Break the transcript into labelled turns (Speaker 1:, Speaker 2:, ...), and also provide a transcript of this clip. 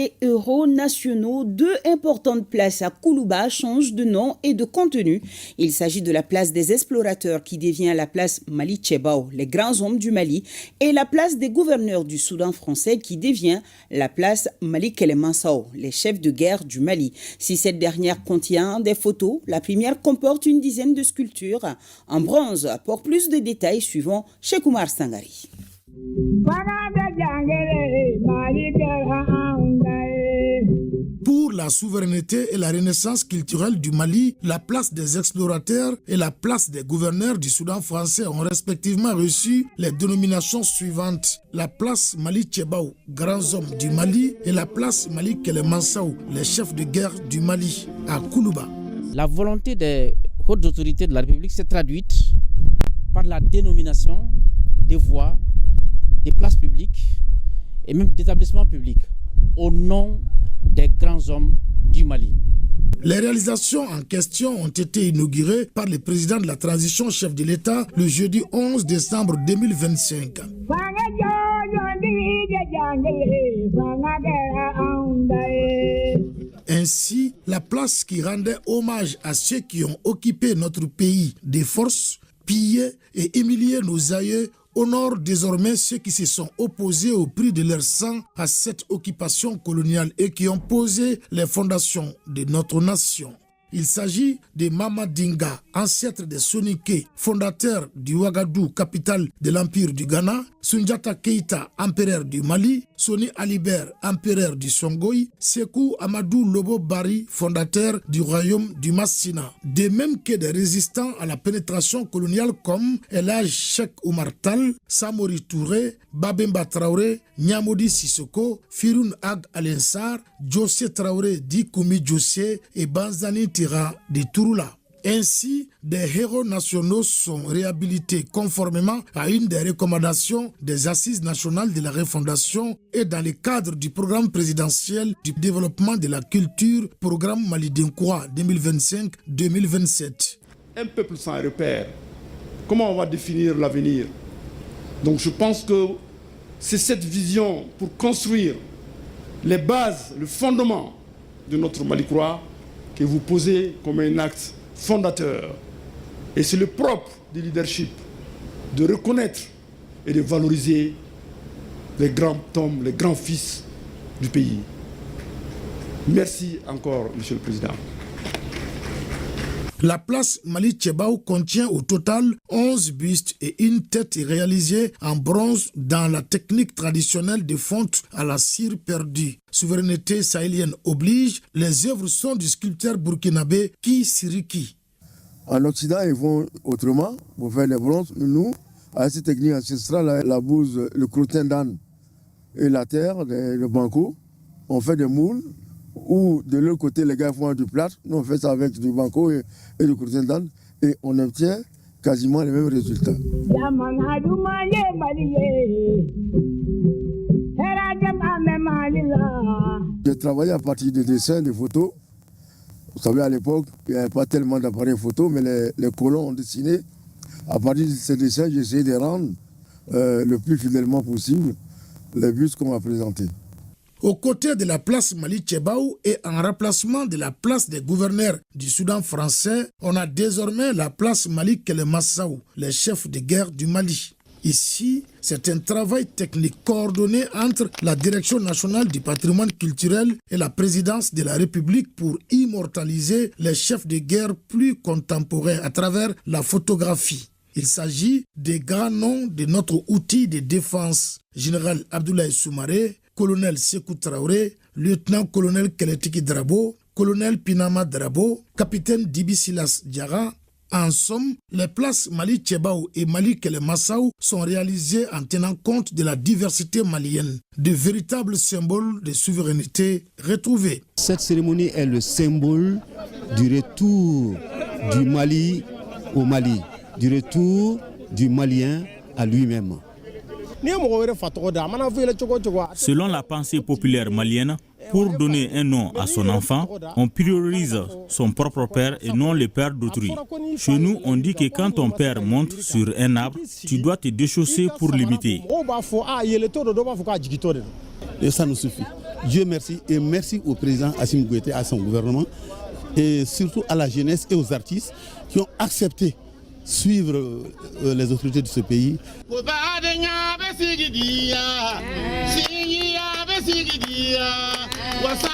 Speaker 1: et héros nationaux, deux importantes places à Koulouba changent de nom et de contenu. Il s'agit de la place des explorateurs qui devient la place Mali Tchebao, les grands hommes du Mali, et la place des gouverneurs du Soudan français qui devient la place Mali Kelemansao, les chefs de guerre du Mali. Si cette dernière contient des photos, la première comporte une dizaine de sculptures en bronze. Pour plus de détails, suivons Cheikh Oumar Sangari.
Speaker 2: Pour la souveraineté et la renaissance culturelle du Mali, la place des explorateurs et la place des gouverneurs du Soudan français ont respectivement reçu les dénominations suivantes. La place Mali Tchebao, grands hommes du Mali, et la place Mali Kelemansao, les chefs de guerre du Mali, à Koulouba.
Speaker 3: La volonté des hautes autorités de la République s'est traduite par la dénomination des voies, des places publiques et même d'établissements publics au nom des grands hommes du Mali.
Speaker 2: Les réalisations en question ont été inaugurées par le président de la transition, chef de l'État, le jeudi 11 décembre 2025. Ainsi, la place qui rendait hommage à ceux qui ont occupé notre pays des forces, pillé et humilié nos aïeux, honore désormais ceux qui se sont opposés au prix de leur sang à cette occupation coloniale et qui ont posé les fondations de notre nation. Il s'agit de Mama Dinga, ancêtre des Soninké, fondateur du Ouagadougou, capitale de l'Empire du Ghana, Sundiata Keïta, empereur du Mali, Soni Alibert, empereur du Songhai, Sékou Amadou Lobo Bari, fondateur du royaume du Massina. De même que des résistants à la pénétration coloniale comme El Hadj Cheikh Oumar Tall, Samori Touré, Babemba Traoré, Nyamodi Sissoko, Firoun Ag Alensar, Djossé Traoré Dikoumi Djossé et Banzani Tira de Touroula. Ainsi, des héros nationaux sont réhabilités conformément à une des recommandations des Assises nationales de la refondation et dans le cadre du programme présidentiel du développement de la culture, programme Mali Dinkoua 2025-2027.
Speaker 4: Un peuple sans repère, comment on va définir l'avenir? Donc je pense que c'est cette vision pour construire les bases, le fondement de notre Mali-Croix que vous posez comme un acte fondateur. Et c'est le propre du leadership de reconnaître et de valoriser les grands hommes, les grands fils du pays. Merci encore, Monsieur le Président.
Speaker 2: La place Mali Tchebao contient au total 11 bustes et une tête réalisée en bronze dans la technique traditionnelle de fonte à la cire perdue. Souveraineté sahélienne oblige, les œuvres sont du sculpteur burkinabé Ki Siriki.
Speaker 5: En Occident, ils vont autrement pour faire les bronzes. Nous, à cette technique ancestrale, la bouse, le crottin d'âne et la terre, le banco, on fait des moules. Ou de l'autre côté, les gars font du plâtre. Nous, on fait ça avec du banco et du crottin d'âne. Et on obtient quasiment les mêmes résultats. J'ai travaillé à partir des dessins, des photos. Vous savez, à l'époque, il n'y avait pas tellement d'appareils photo, mais les colons ont dessiné. À partir de ces dessins, j'ai essayé de rendre le plus fidèlement possible les bustes qu'on m'a présentés.
Speaker 2: Aux côtés de la place Mali Tchebao et en remplacement de la place des gouverneurs du Soudan français, on a désormais la place Mali Kelemansao, les chefs de guerre du Mali. Ici, c'est un travail technique coordonné entre la Direction nationale du patrimoine culturel et la présidence de la République pour immortaliser les chefs de guerre plus contemporains à travers la photographie. Il s'agit des grands noms de notre outil de défense. Général Abdoulaye Soumaré, colonel Sékou Traoré, lieutenant-colonel Keletiki Drabo, colonel Pinama Drabo, capitaine Dibi Silas Diarra. En somme, les places Mali Tchebao et Mali Kelemansao sont réalisées en tenant compte de la diversité malienne, de véritables symboles de souveraineté retrouvés.
Speaker 6: Cette cérémonie est le symbole du retour du Mali au Mali, du retour du Malien à lui-même.
Speaker 7: Selon la pensée populaire malienne, pour donner un nom à son enfant, on priorise son propre père et non le père d'autrui. Chez nous, on dit que quand ton père monte sur un arbre, tu dois te déchausser pour l'imiter.
Speaker 6: Et ça nous suffit. Dieu merci et merci au président Assimi Goïta, à son gouvernement et surtout à la jeunesse et aux artistes qui ont accepté suivre les autorités de ce pays.